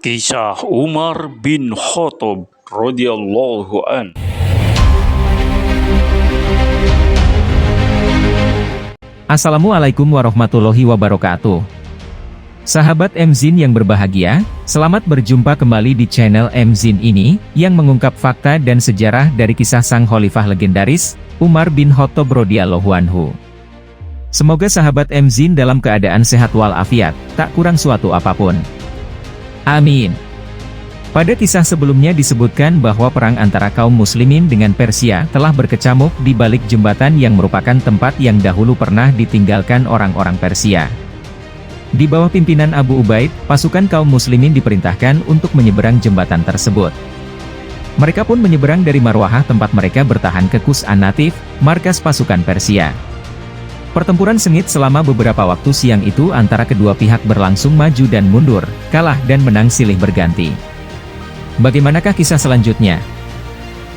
Kisah Umar bin Khattab radhiyallahu an. Assalamualaikum warahmatullahi wabarakatuh. Sahabat MZin yang berbahagia, selamat berjumpa kembali di channel MZin ini, yang mengungkap fakta dan sejarah dari kisah sang khalifah legendaris, Umar bin Khattab radhiyallahu anhu. Semoga sahabat MZin dalam keadaan sehat walafiat, tak kurang suatu apapun. Amin. Pada kisah sebelumnya disebutkan bahwa perang antara kaum muslimin dengan Persia telah berkecamuk di balik jembatan yang merupakan tempat yang dahulu pernah ditinggalkan orang-orang Persia. Di bawah pimpinan Abu Ubaid, pasukan kaum muslimin diperintahkan untuk menyeberang jembatan tersebut. Mereka pun menyeberang dari Marwahah tempat mereka bertahan ke Kus An-Natif, markas pasukan Persia. Pertempuran sengit selama beberapa waktu siang itu antara kedua pihak berlangsung maju dan mundur, kalah dan menang silih berganti. Bagaimanakah kisah selanjutnya?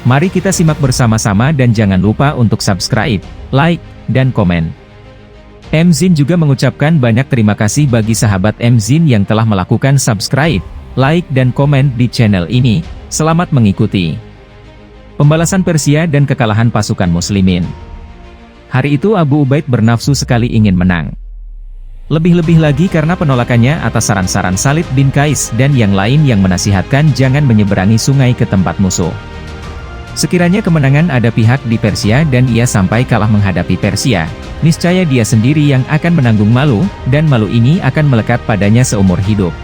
Mari kita simak bersama-sama dan jangan lupa untuk subscribe, like, dan komen. MZin juga mengucapkan banyak terima kasih bagi sahabat MZin yang telah melakukan subscribe, like dan komen di channel ini. Selamat mengikuti. Pembalasan Persia dan kekalahan pasukan muslimin. Hari itu Abu Ubaid bernafsu sekali ingin menang. Lebih-lebih lagi karena penolakannya atas saran-saran Salid bin Qais dan yang lain yang menasihatkan jangan menyeberangi sungai ke tempat musuh. Sekiranya kemenangan ada pihak di Persia dan ia sampai kalah menghadapi Persia, niscaya dia sendiri yang akan menanggung malu, dan malu ini akan melekat padanya seumur hidup.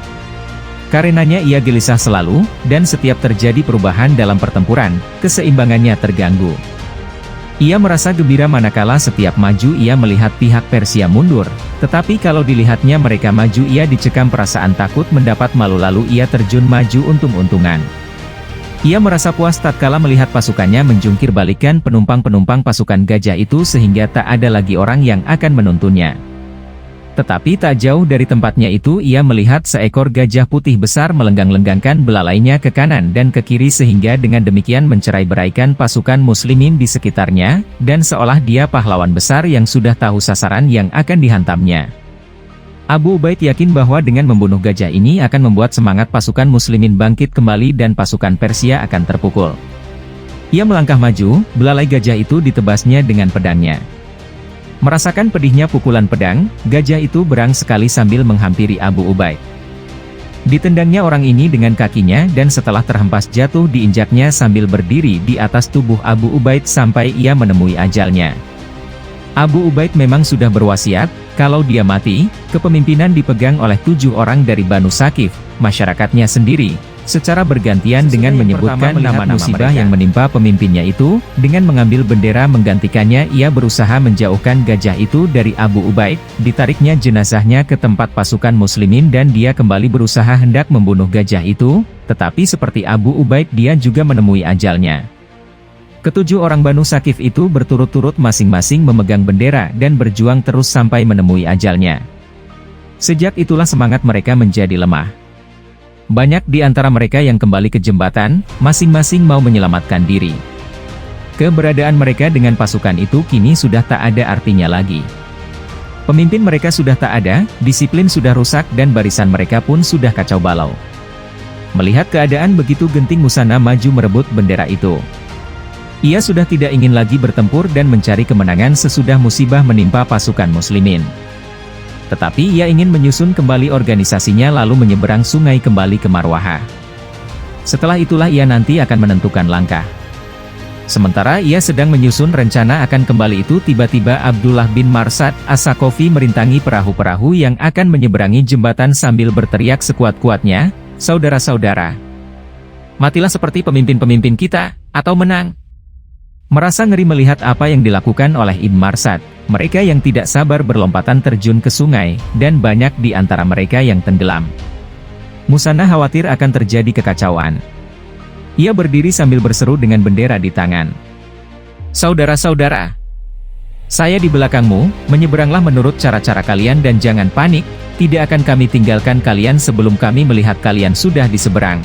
Karenanya ia gelisah selalu, dan setiap terjadi perubahan dalam pertempuran, keseimbangannya terganggu. Ia merasa gembira manakala setiap maju ia melihat pihak Persia mundur, tetapi kalau dilihatnya mereka maju ia dicekam perasaan takut mendapat malu lalu ia terjun maju untung-untungan. Ia merasa puas tatkala melihat pasukannya menjungkir balikan penumpang-penumpang pasukan gajah itu sehingga tak ada lagi orang yang akan menuntunnya. Tetapi tak jauh dari tempatnya itu ia melihat seekor gajah putih besar melenggang-lenggangkan belalainya ke kanan dan ke kiri sehingga dengan demikian mencerai-beraikan pasukan muslimin di sekitarnya, dan seolah dia pahlawan besar yang sudah tahu sasaran yang akan dihantamnya. Abu Ubaid yakin bahwa dengan membunuh gajah ini akan membuat semangat pasukan muslimin bangkit kembali dan pasukan Persia akan terpukul. Ia melangkah maju, belalai gajah itu ditebasnya dengan pedangnya. Merasakan pedihnya pukulan pedang, gajah itu berang sekali sambil menghampiri Abu Ubaid. Ditendangnya orang ini dengan kakinya dan setelah terhempas jatuh diinjaknya sambil berdiri di atas tubuh Abu Ubaid sampai ia menemui ajalnya. Abu Ubaid memang sudah berwasiat, kalau dia mati, kepemimpinan dipegang oleh 7 orang dari Banu Saqif, masyarakatnya sendiri, secara bergantian dengan menyebutkan nama-nama musibah yang menimpa pemimpinnya itu, dengan mengambil bendera menggantikannya ia berusaha menjauhkan gajah itu dari Abu Ubaid, ditariknya jenazahnya ke tempat pasukan muslimin dan dia kembali berusaha hendak membunuh gajah itu, tetapi seperti Abu Ubaid dia juga menemui ajalnya. Ketujuh orang Banu Saqif itu berturut-turut masing-masing memegang bendera dan berjuang terus sampai menemui ajalnya. Sejak itulah semangat mereka menjadi lemah. Banyak di antara mereka yang kembali ke jembatan, masing-masing mau menyelamatkan diri. Keberadaan mereka dengan pasukan itu kini sudah tak ada artinya lagi. Pemimpin mereka sudah tak ada, disiplin sudah rusak dan barisan mereka pun sudah kacau balau. Melihat keadaan begitu genting Musana maju merebut bendera itu. Ia sudah tidak ingin lagi bertempur dan mencari kemenangan sesudah musibah menimpa pasukan muslimin. Tetapi ia ingin menyusun kembali organisasinya lalu menyeberang sungai kembali ke Marwahah. Setelah itulah ia nanti akan menentukan langkah. Sementara ia sedang menyusun rencana akan kembali itu tiba-tiba Abdullah bin Marsad As-Saqafi merintangi perahu-perahu yang akan menyeberangi jembatan sambil berteriak sekuat-kuatnya, "Saudara-saudara, matilah seperti pemimpin-pemimpin kita, atau menang." Merasa ngeri melihat apa yang dilakukan oleh Ibn Marsad, mereka yang tidak sabar berlompatan terjun ke sungai, dan banyak di antara mereka yang tenggelam. Musana khawatir akan terjadi kekacauan. Ia berdiri sambil berseru dengan bendera di tangan. "Saudara-saudara, saya di belakangmu, menyeberanglah menurut cara-cara kalian dan jangan panik, tidak akan kami tinggalkan kalian sebelum kami melihat kalian sudah di seberang."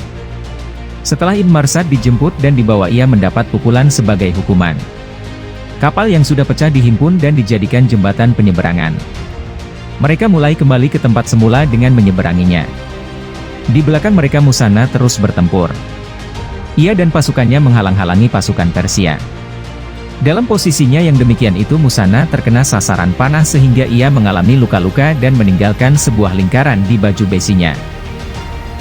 Setelah Ibn Marsad dijemput dan dibawa ia mendapat pukulan sebagai hukuman. Kapal yang sudah pecah dihimpun dan dijadikan jembatan penyeberangan. Mereka mulai kembali ke tempat semula dengan menyeberanginya. Di belakang mereka Musanna terus bertempur. Ia dan pasukannya menghalang-halangi pasukan Persia. Dalam posisinya yang demikian itu Musanna terkena sasaran panah sehingga ia mengalami luka-luka dan meninggalkan sebuah lingkaran di baju besinya.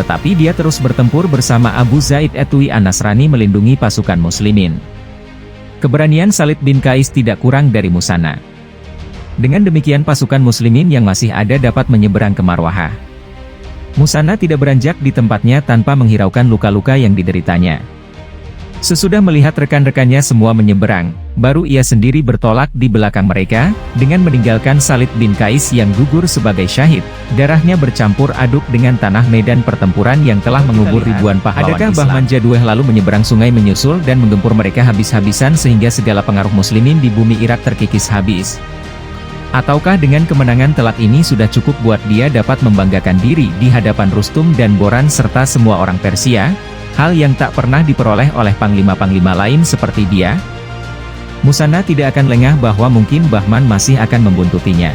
Tetapi dia terus bertempur bersama Abu Zaid Etui An-Nasrani melindungi pasukan muslimin. Keberanian Khalid bin Qais tidak kurang dari Musanna. Dengan demikian pasukan muslimin yang masih ada dapat menyeberang ke Marwahah. Musanna tidak beranjak di tempatnya tanpa menghiraukan luka-luka yang dideritanya. Sesudah melihat rekan-rekannya semua menyeberang, baru ia sendiri bertolak di belakang mereka, dengan meninggalkan Khalid bin Qais yang gugur sebagai syahid. Darahnya bercampur aduk dengan tanah medan pertempuran yang telah mengubur ribuan pahlawan Islam. Adakah Bahman Jadweh lalu menyeberang sungai menyusul dan menggempur mereka habis-habisan sehingga segala pengaruh muslimin di bumi Irak terkikis habis? Ataukah dengan kemenangan telak ini sudah cukup buat dia dapat membanggakan diri di hadapan Rustum dan Boran serta semua orang Persia? Hal yang tak pernah diperoleh oleh panglima-panglima lain seperti dia? Musanna tidak akan lengah bahwa mungkin Bahman masih akan membuntutinya.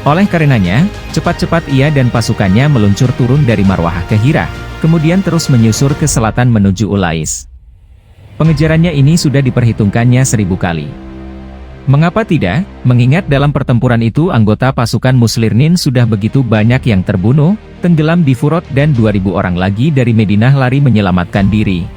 Oleh karenanya, cepat-cepat ia dan pasukannya meluncur turun dari Marwahah ke Hirah, kemudian terus menyusur ke selatan menuju Ulais. Pengejarannya ini sudah diperhitungkannya 1000 kali. Mengapa tidak, mengingat dalam pertempuran itu anggota pasukan Muslimin sudah begitu banyak yang terbunuh, tenggelam di Furat dan 2000 orang lagi dari Madinah lari menyelamatkan diri.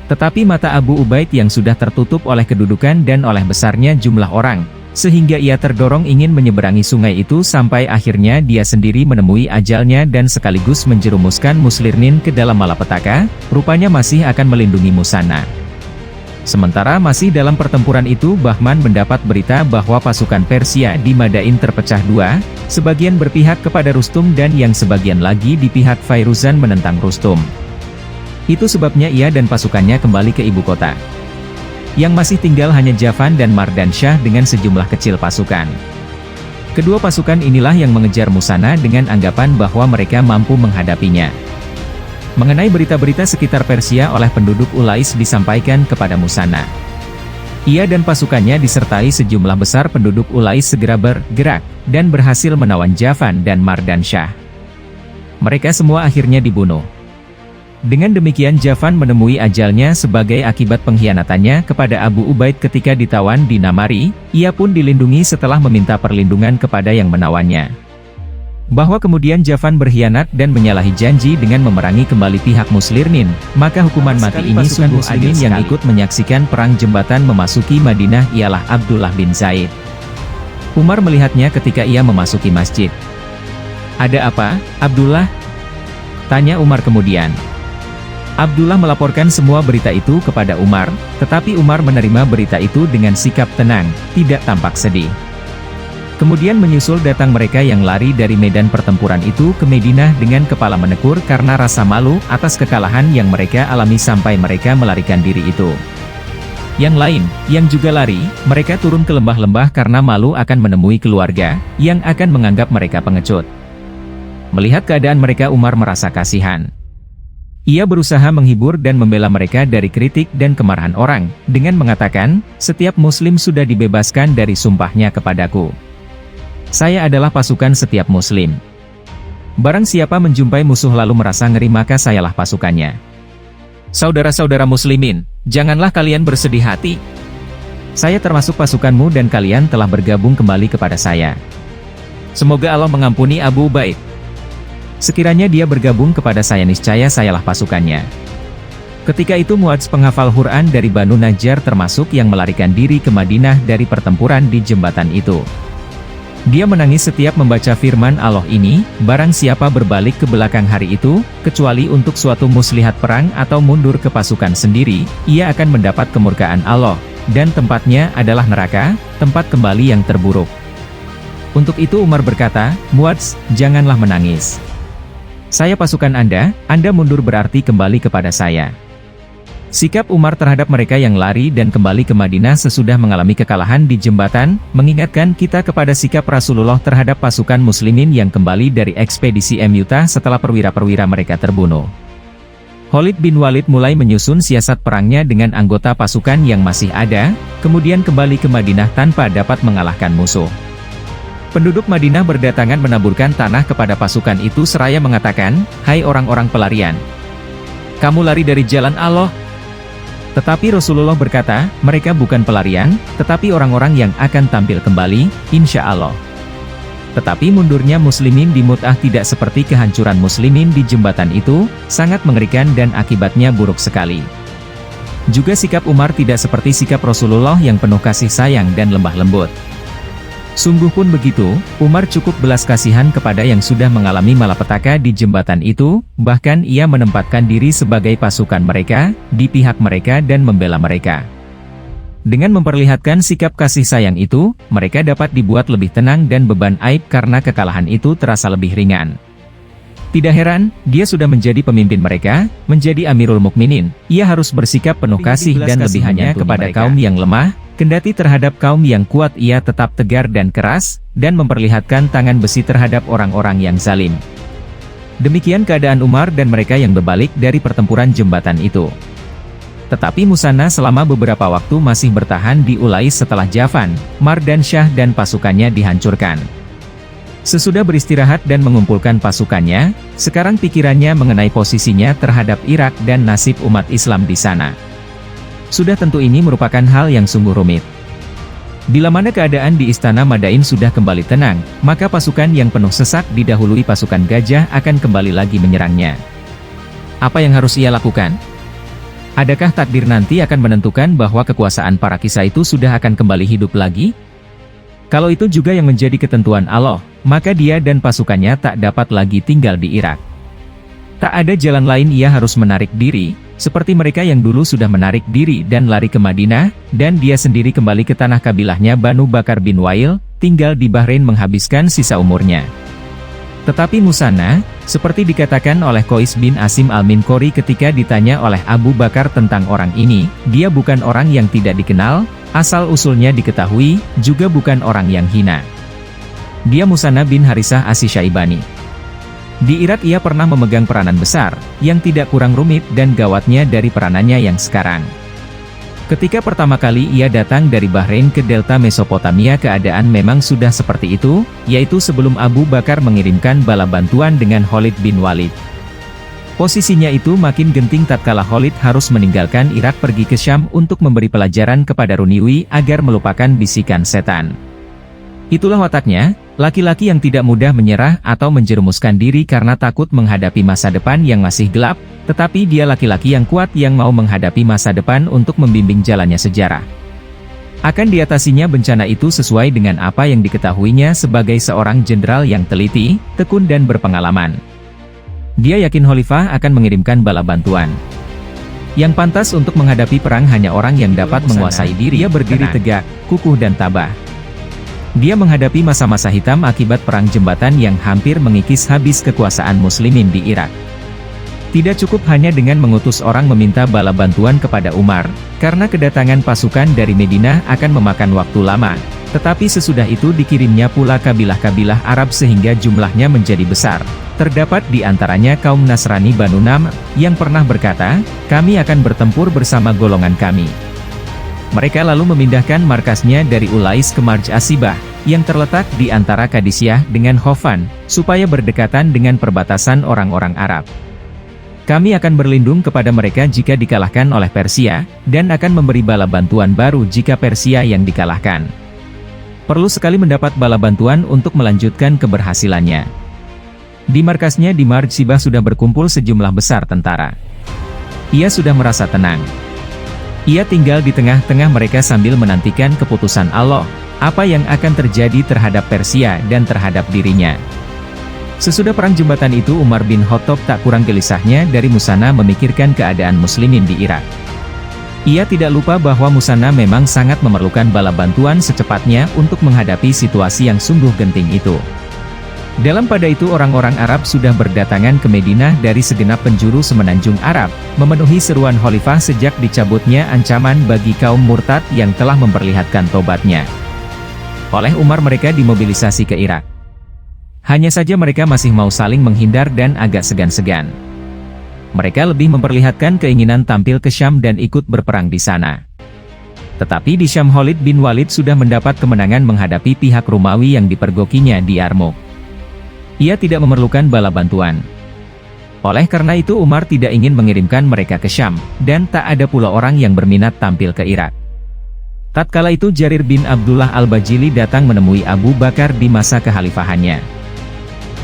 Tetapi mata Abu Ubaid yang sudah tertutup oleh kedudukan dan oleh besarnya jumlah orang, sehingga ia terdorong ingin menyeberangi sungai itu sampai akhirnya dia sendiri menemui ajalnya dan sekaligus menjerumuskan Muslimin ke dalam malapetaka, rupanya masih akan melindungi Musanna. Sementara masih dalam pertempuran itu Bahman mendapat berita bahwa pasukan Persia di Madain terpecah dua, sebagian berpihak kepada Rustum dan yang sebagian lagi di pihak Fairuzan menentang Rustum. Itu sebabnya ia dan pasukannya kembali ke ibu kota. Yang masih tinggal hanya Javan dan Mardan Shah dengan sejumlah kecil pasukan. Kedua pasukan inilah yang mengejar Musanna dengan anggapan bahwa mereka mampu menghadapinya. Mengenai berita-berita sekitar Persia oleh penduduk Ulais disampaikan kepada Musanna. Ia dan pasukannya disertai sejumlah besar penduduk Ulais segera bergerak, dan berhasil menawan Javan dan Mardan Shah. Mereka semua akhirnya dibunuh. Dengan demikian Javan menemui ajalnya sebagai akibat pengkhianatannya kepada Abu Ubaid ketika ditawan di Namari, ia pun dilindungi setelah meminta perlindungan kepada yang menawannya. Bahwa kemudian Javan berkhianat dan menyalahi janji dengan memerangi kembali pihak Muslimin, maka hukuman mati ini sungguh adil. Yang ikut menyaksikan perang jembatan memasuki Madinah ialah Abdullah bin Zaid. Umar melihatnya ketika ia memasuki masjid. "Ada apa, Abdullah?" tanya Umar kemudian. Abdullah melaporkan semua berita itu kepada Umar, tetapi Umar menerima berita itu dengan sikap tenang, tidak tampak sedih. Kemudian menyusul datang mereka yang lari dari medan pertempuran itu ke Madinah dengan kepala menekur karena rasa malu atas kekalahan yang mereka alami sampai mereka melarikan diri itu. Yang lain, yang juga lari, mereka turun ke lembah-lembah karena malu akan menemui keluarga, yang akan menganggap mereka pengecut. Melihat keadaan mereka Umar merasa kasihan. Ia berusaha menghibur dan membela mereka dari kritik dan kemarahan orang, dengan mengatakan, "Setiap muslim sudah dibebaskan dari sumpahnya kepadaku. Saya adalah pasukan setiap muslim. Barang siapa menjumpai musuh lalu merasa ngeri maka sayalah pasukannya. Saudara-saudara muslimin, janganlah kalian bersedih hati. Saya termasuk pasukanmu dan kalian telah bergabung kembali kepada saya. Semoga Allah mengampuni Abu Ubaid. Sekiranya dia bergabung kepada saya niscaya sayalah pasukannya." Ketika itu Muadz penghafal Quran dari Banu Najjar termasuk yang melarikan diri ke Madinah dari pertempuran di jembatan itu. Dia menangis setiap membaca firman Allah ini, "Barang siapa berbalik ke belakang hari itu, kecuali untuk suatu muslihat perang atau mundur ke pasukan sendiri, ia akan mendapat kemurkaan Allah, dan tempatnya adalah neraka, tempat kembali yang terburuk." Untuk itu Umar berkata, "Muadz, janganlah menangis. Saya pasukan Anda mundur berarti kembali kepada saya." Sikap Umar terhadap mereka yang lari dan kembali ke Madinah sesudah mengalami kekalahan di jembatan, mengingatkan kita kepada sikap Rasulullah terhadap pasukan muslimin yang kembali dari ekspedisi Mu'tah setelah perwira-perwira mereka terbunuh. Khalid bin Walid mulai menyusun siasat perangnya dengan anggota pasukan yang masih ada, kemudian kembali ke Madinah tanpa dapat mengalahkan musuh. Penduduk Madinah berdatangan menaburkan tanah kepada pasukan itu seraya mengatakan, "Hai orang-orang pelarian, kamu lari dari jalan Allah." Tetapi Rasulullah berkata, mereka bukan pelarian, tetapi orang-orang yang akan tampil kembali, insya Allah. Tetapi mundurnya muslimin di Mut'ah tidak seperti kehancuran muslimin di jembatan itu, sangat mengerikan dan akibatnya buruk sekali. Juga sikap Umar tidak seperti sikap Rasulullah yang penuh kasih sayang dan lemah lembut. Sungguh pun begitu, Umar cukup belas kasihan kepada yang sudah mengalami malapetaka di jembatan itu, bahkan ia menempatkan diri sebagai pasukan mereka, di pihak mereka dan membela mereka. Dengan memperlihatkan sikap kasih sayang itu, mereka dapat dibuat lebih tenang dan beban aib karena kekalahan itu terasa lebih ringan. Tidak heran, dia sudah menjadi pemimpin mereka, menjadi Amirul Mukminin. Ia harus bersikap penuh kasih dan lebihannya kepada kaum yang lemah, kendati terhadap kaum yang kuat ia tetap tegar dan keras, dan memperlihatkan tangan besi terhadap orang-orang yang zalim. Demikian keadaan Umar dan mereka yang berbalik dari pertempuran jembatan itu. Tetapi Musanna selama beberapa waktu masih bertahan di Ulais setelah Javan, Mardansyah dan pasukannya dihancurkan. Sesudah beristirahat dan mengumpulkan pasukannya, sekarang pikirannya mengenai posisinya terhadap Irak dan nasib umat Islam di sana. Sudah tentu ini merupakan hal yang sungguh rumit. Bila mana keadaan di Istana Madain sudah kembali tenang, maka pasukan yang penuh sesak didahului pasukan gajah akan kembali lagi menyerangnya. Apa yang harus ia lakukan? Adakah takdir nanti akan menentukan bahwa kekuasaan para kisah itu sudah akan kembali hidup lagi? Kalau itu juga yang menjadi ketentuan Allah, maka dia dan pasukannya tak dapat lagi tinggal di Irak. Tak ada jalan lain, ia harus menarik diri, seperti mereka yang dulu sudah menarik diri dan lari ke Madinah, dan dia sendiri kembali ke tanah kabilahnya Banu Bakar bin Wail, tinggal di Bahrain menghabiskan sisa umurnya. Tetapi Musanna, seperti dikatakan oleh Qais bin Asim al-Minqori ketika ditanya oleh Abu Bakar tentang orang ini, dia bukan orang yang tidak dikenal, asal-usulnya diketahui, juga bukan orang yang hina. Dia Musanna bin Harisah As-Syaibani. Di Irak ia pernah memegang peranan besar, yang tidak kurang rumit dan gawatnya dari peranannya yang sekarang. Ketika pertama kali ia datang dari Bahrain ke delta Mesopotamia, keadaan memang sudah seperti itu, yaitu sebelum Abu Bakar mengirimkan bala bantuan dengan Khalid bin Walid. Posisinya itu makin genting tatkala Khalid harus meninggalkan Irak pergi ke Syam untuk memberi pelajaran kepada Runiwi agar melupakan bisikan setan. Itulah wataknya, laki-laki yang tidak mudah menyerah atau menjerumuskan diri karena takut menghadapi masa depan yang masih gelap, tetapi dia laki-laki yang kuat yang mau menghadapi masa depan untuk membimbing jalannya sejarah. Akan diatasinya bencana itu sesuai dengan apa yang diketahuinya sebagai seorang jenderal yang teliti, tekun dan berpengalaman. Dia yakin Khalifah akan mengirimkan bala bantuan. Yang pantas untuk menghadapi perang hanya orang yang dapat menguasai diri. Dia berdiri tegak, kukuh dan tabah. Dia menghadapi masa-masa hitam akibat perang jembatan yang hampir mengikis habis kekuasaan muslimin di Irak. Tidak cukup hanya dengan mengutus orang meminta bala bantuan kepada Umar, karena kedatangan pasukan dari Madinah akan memakan waktu lama. Tetapi sesudah itu dikirimnya pula kabilah-kabilah Arab sehingga jumlahnya menjadi besar. Terdapat di antaranya kaum Nasrani Banu Namr, yang pernah berkata, kami akan bertempur bersama golongan kami. Mereka lalu memindahkan markasnya dari Ulais ke Marj Asibah, yang terletak di antara Qadisiyah dengan Khofan, supaya berdekatan dengan perbatasan orang-orang Arab. Kami akan berlindung kepada mereka jika dikalahkan oleh Persia, dan akan memberi bala bantuan baru jika Persia yang dikalahkan. Perlu sekali mendapat bala bantuan untuk melanjutkan keberhasilannya. Di markasnya di Marj Sibah sudah berkumpul sejumlah besar tentara. Ia sudah merasa tenang. Ia tinggal di tengah-tengah mereka sambil menantikan keputusan Allah, apa yang akan terjadi terhadap Persia dan terhadap dirinya. Sesudah perang jembatan itu Umar bin Khattab tak kurang gelisahnya dari Musanna memikirkan keadaan muslimin di Irak. Ia tidak lupa bahwa Musanna memang sangat memerlukan bala bantuan secepatnya untuk menghadapi situasi yang sungguh genting itu. Dalam pada itu orang-orang Arab sudah berdatangan ke Madinah dari segenap penjuru semenanjung Arab, memenuhi seruan Khalifah sejak dicabutnya ancaman bagi kaum murtad yang telah memperlihatkan tobatnya. Oleh Umar mereka dimobilisasi ke Irak. Hanya saja mereka masih mau saling menghindar dan agak segan-segan. Mereka lebih memperlihatkan keinginan tampil ke Syam dan ikut berperang di sana. Tetapi di Syam Khalid bin Walid sudah mendapat kemenangan menghadapi pihak Romawi yang dipergokinya di Yarmouk. Ia tidak memerlukan bala bantuan. Oleh karena itu Umar tidak ingin mengirimkan mereka ke Syam, dan tak ada pula orang yang berminat tampil ke Irak. Tatkala itu Jarir bin Abdullah al-Bajili datang menemui Abu Bakar di masa kekhalifahannya.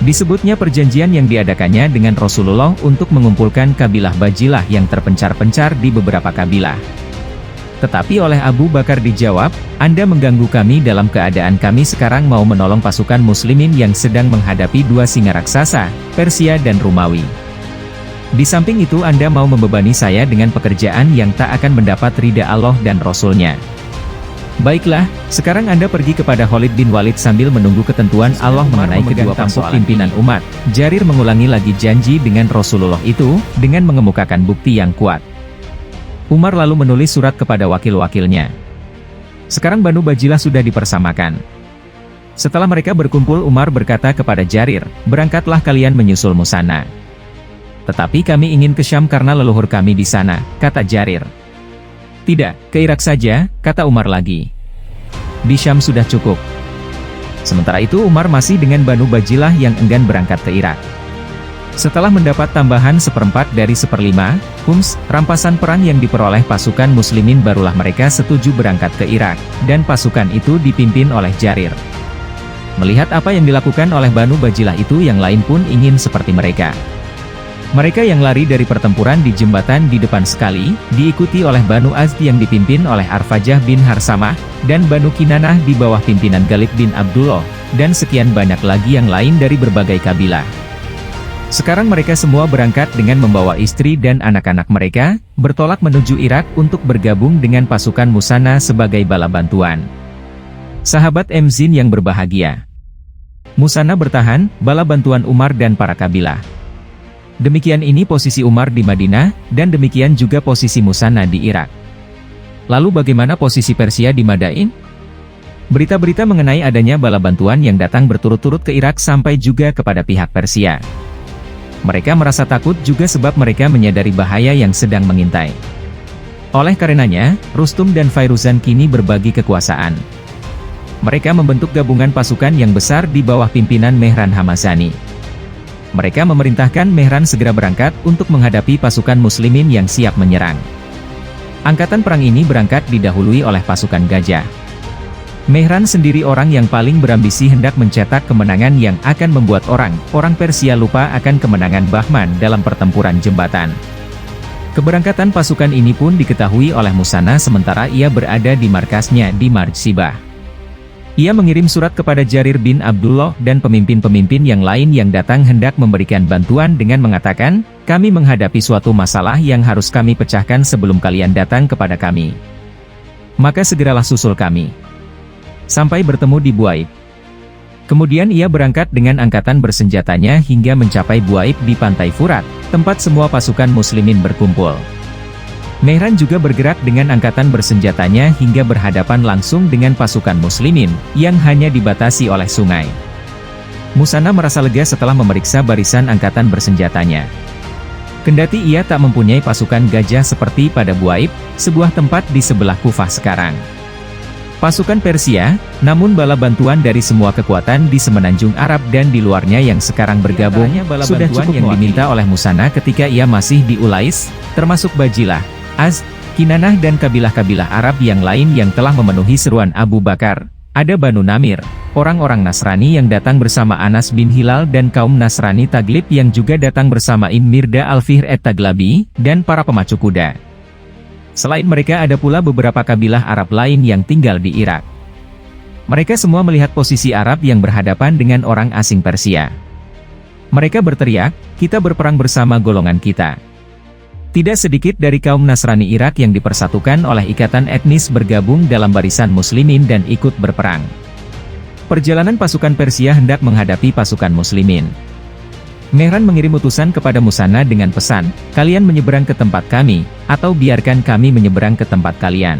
Disebutnya perjanjian yang diadakannya dengan Rasulullah untuk mengumpulkan kabilah Bajilah yang terpencar-pencar di beberapa kabilah. Tetapi oleh Abu Bakar dijawab, Anda mengganggu kami dalam keadaan kami sekarang mau menolong pasukan muslimin yang sedang menghadapi dua singa raksasa, Persia dan Romawi. Di samping itu Anda mau membebani saya dengan pekerjaan yang tak akan mendapat ridha Allah dan Rasul-Nya. Baiklah, sekarang Anda pergi kepada Khalid bin Walid sambil menunggu ketentuan Allah mengenai kedua tampuk pimpinan umat. Jarir mengulangi lagi janji dengan Rasulullah itu, dengan mengemukakan bukti yang kuat. Umar lalu menulis surat kepada wakil-wakilnya. Sekarang Banu Bajilah sudah dipersamakan. Setelah mereka berkumpul Umar berkata kepada Jarir, berangkatlah kalian menyusul Musanna. Tetapi kami ingin ke Syam karena leluhur kami di sana, kata Jarir. Tidak, ke Irak saja, kata Umar lagi. Di Syam sudah cukup. Sementara itu Umar masih dengan Banu Bajilah yang enggan berangkat ke Irak. Setelah mendapat tambahan 1/4 dari 1/5, Hums, rampasan perang yang diperoleh pasukan muslimin barulah mereka setuju berangkat ke Irak, dan pasukan itu dipimpin oleh Jarir. Melihat apa yang dilakukan oleh Banu Bajilah itu yang lain pun ingin seperti mereka. Mereka yang lari dari pertempuran di jembatan di depan sekali, diikuti oleh Banu Azd yang dipimpin oleh Arfajah bin Harsamah, dan Banu Kinanah di bawah pimpinan Ghalib bin Abdullah, dan sekian banyak lagi yang lain dari berbagai kabilah. Sekarang mereka semua berangkat dengan membawa istri dan anak-anak mereka, bertolak menuju Irak untuk bergabung dengan pasukan Musanna sebagai bala bantuan. Sahabat Mzin yang berbahagia. Musanna bertahan, bala bantuan Umar dan para kabilah. Demikian ini posisi Umar di Madinah, dan demikian juga posisi Musanna di Irak. Lalu bagaimana posisi Persia di Madain? Berita-berita mengenai adanya bala bantuan yang datang berturut-turut ke Irak sampai juga kepada pihak Persia. Mereka merasa takut juga sebab mereka menyadari bahaya yang sedang mengintai. Oleh karenanya, Rustum dan Fairuzan kini berbagi kekuasaan. Mereka membentuk gabungan pasukan yang besar di bawah pimpinan Mehran Hamazani. Mereka memerintahkan Mehran segera berangkat untuk menghadapi pasukan muslimin yang siap menyerang. Angkatan perang ini berangkat didahului oleh pasukan gajah. Mehran sendiri orang yang paling berambisi hendak mencetak kemenangan yang akan membuat orang Persia lupa akan kemenangan Bahman dalam pertempuran jembatan. Keberangkatan pasukan ini pun diketahui oleh Musanna sementara ia berada di markasnya di Marjsibah. Ia mengirim surat kepada Jarir bin Abdullah dan pemimpin-pemimpin yang lain yang datang hendak memberikan bantuan dengan mengatakan, kami menghadapi suatu masalah yang harus kami pecahkan sebelum kalian datang kepada kami. Maka segeralah susul kami. Sampai bertemu di Buaib. Kemudian ia berangkat dengan angkatan bersenjatanya hingga mencapai Buaib di pantai Furat, tempat semua pasukan muslimin berkumpul. Mehran juga bergerak dengan angkatan bersenjatanya hingga berhadapan langsung dengan pasukan muslimin, yang hanya dibatasi oleh sungai. Musanna merasa lega setelah memeriksa barisan angkatan bersenjatanya. Kendati ia tak mempunyai pasukan gajah seperti pada Buaib, sebuah tempat di sebelah Kufah sekarang. Pasukan Persia, namun bala bantuan dari semua kekuatan di semenanjung Arab dan di luarnya yang sekarang bergabung, sudah cukup yang diminta oleh Musanna ketika ia masih di Ulais, termasuk Bajilah, Azd, Kinanah dan kabilah-kabilah Arab yang lain yang telah memenuhi seruan Abu Bakar. Ada Banu Namir, orang-orang Nasrani yang datang bersama Anas bin Hilal dan kaum Nasrani Taglib yang juga datang bersama Mirda Al-Fihr et-Taglabi, dan para pemacu kuda. Selain mereka ada pula beberapa kabilah Arab lain yang tinggal di Irak. Mereka semua melihat posisi Arab yang berhadapan dengan orang asing Persia. Mereka berteriak, kita berperang bersama golongan kita. Tidak sedikit dari kaum Nasrani Irak yang dipersatukan oleh ikatan etnis bergabung dalam barisan muslimin dan ikut berperang. Perjalanan pasukan Persia hendak menghadapi pasukan muslimin. Mehran mengirim utusan kepada Musanna dengan pesan, kalian menyeberang ke tempat kami, atau biarkan kami menyeberang ke tempat kalian.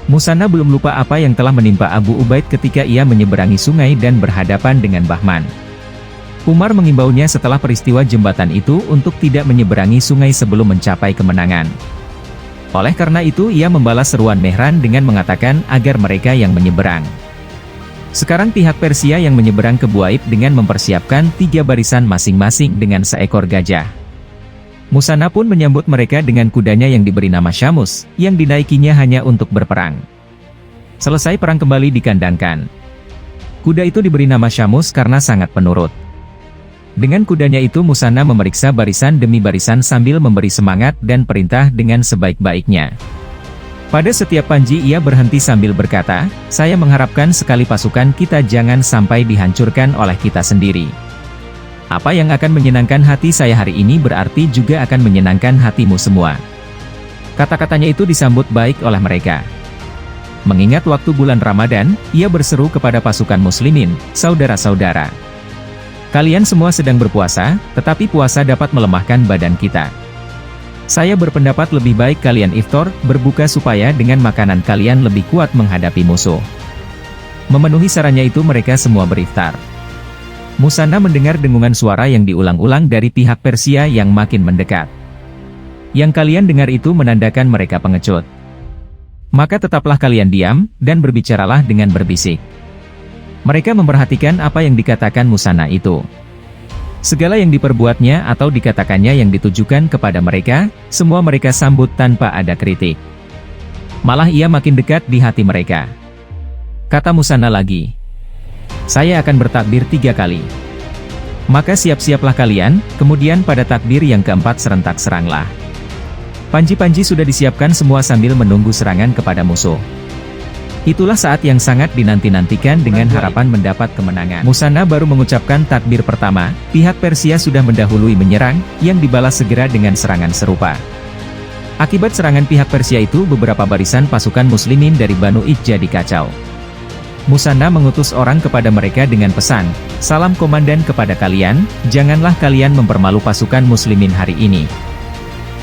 Musanna belum lupa apa yang telah menimpa Abu Ubaid ketika ia menyeberangi sungai dan berhadapan dengan Bahman. Umar mengimbaunya setelah peristiwa jembatan itu untuk tidak menyeberangi sungai sebelum mencapai kemenangan. Oleh karena itu ia membalas seruan Mehran dengan mengatakan agar mereka yang menyeberang. Sekarang pihak Persia yang menyeberang ke Buaib dengan mempersiapkan 3 barisan masing-masing dengan seekor gajah. Musanna pun menyambut mereka dengan kudanya yang diberi nama Syamus, yang dinaikinya hanya untuk berperang. Selesai perang kembali dikandangkan. Kuda itu diberi nama Syamus karena sangat penurut. Dengan kudanya itu Musanna memeriksa barisan demi barisan sambil memberi semangat dan perintah dengan sebaik-baiknya. Pada setiap panji ia berhenti sambil berkata, "Saya mengharapkan sekali pasukan kita jangan sampai dihancurkan oleh kita sendiri. Apa yang akan menyenangkan hati saya hari ini berarti juga akan menyenangkan hatimu semua." Kata-katanya itu disambut baik oleh mereka. Mengingat waktu bulan Ramadan, ia berseru kepada pasukan muslimin, "Saudara-saudara, kalian semua sedang berpuasa, tetapi puasa dapat melemahkan badan kita. Saya berpendapat lebih baik kalian iftar, berbuka supaya dengan makanan kalian lebih kuat menghadapi musuh." Memenuhi sarannya itu mereka semua beriftar. Musanna mendengar dengungan suara yang diulang-ulang dari pihak Persia yang makin mendekat. Yang kalian dengar itu menandakan mereka pengecut. Maka tetaplah kalian diam, dan berbicaralah dengan berbisik. Mereka memperhatikan apa yang dikatakan Musanna itu. Segala yang diperbuatnya atau dikatakannya yang ditujukan kepada mereka, semua mereka sambut tanpa ada kritik. Malah ia makin dekat di hati mereka. Kata Musanna lagi, "Saya akan bertakbir 3 kali. Maka siap-siaplah kalian, kemudian pada takbir yang keempat serentak seranglah." Panji-panji sudah disiapkan semua sambil menunggu serangan kepada musuh. Itulah saat yang sangat dinanti-nantikan dengan harapan mendapat kemenangan. Musanna baru mengucapkan takbir pertama, pihak Persia sudah mendahului menyerang, yang dibalas segera dengan serangan serupa. Akibat serangan pihak Persia itu beberapa barisan pasukan muslimin dari Banu Ij jadi kacau. Musanna mengutus orang kepada mereka dengan pesan, "Salam komandan kepada kalian, janganlah kalian mempermalu pasukan muslimin hari ini."